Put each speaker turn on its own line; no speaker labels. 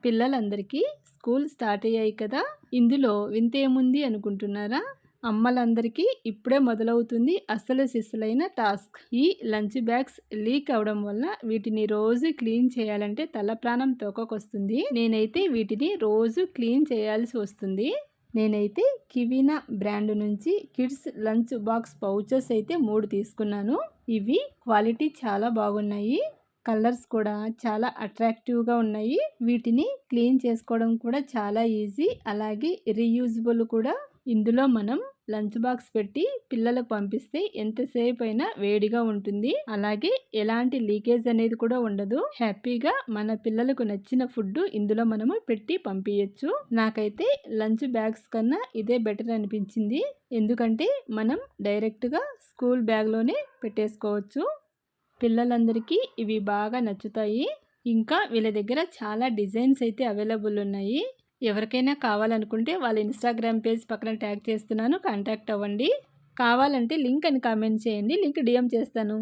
పిల్లలందరికీ school start అయ్యాయి కదా! ఇందులో వింతేముంది అనుకుంటున్నారా? అమ్మలందరికీ ఇప్పుడే మొదలవుతుంది అస్సలు సిస్సులైన టాస్క్. ఈ లంచ్ బ్యాగ్స్ లీక్ అవ్వడం వల్ల వీటిని రోజు క్లీన్ చేయాలంటే తల ప్రాణం తోకకొస్తుంది. నేనైతే వీటిని రోజు క్లీన్ చేయాల్సి వస్తుంది. నేనైతే కివీనా బ్రాండ్ నుంచి కిడ్స్ లంచ్ బాక్స్ పౌచెస్ అయితే 3 తీసుకున్నాను. ఇవి క్వాలిటీ చాలా బాగున్నాయి. కలర్స్ కూడా చాలా అట్రాక్టివ్గా ఉన్నాయి. వీటిని క్లీన్ చేసుకోవడం కూడా చాలా ఈజీ, అలాగే రీయూజబుల్ కూడా. ఇందులో మనం లంచ్ బాక్స్ పెట్టి పిల్లలకు పంపిస్తే ఎంతసేపు అయినా వేడిగా ఉంటుంది, అలాగే ఎలాంటి లీకేజ్ అనేది కూడా ఉండదు. హ్యాపీగా మన పిల్లలకు నచ్చిన ఫుడ్ ఇందులో మనము పెట్టి పంపించచ్చు. నాకైతే లంచ్ బ్యాగ్స్ కన్నా ఇదే బెటర్ అనిపించింది, ఎందుకంటే మనం డైరెక్ట్గా స్కూల్ బ్యాగ్లోనే పెట్టేసుకోవచ్చు. పిల్లలందరికీ ఇవి బాగా నచ్చుతాయి. ఇంకా వీళ్ళ దగ్గర చాలా డిజైన్స్ అయితే అవైలబుల్ ఉన్నాయి. ఎవరికైనా కావాలనుకుంటే వాళ్ళ ఇన్స్టాగ్రామ్ పేజ్ పక్కన ట్యాగ్ చేస్తున్నాను, కాంటాక్ట్ అవ్వండి. కావాలంటే లింక్ అని కామెంట్ చేయండి, లింక్ డిఎం చేస్తాను.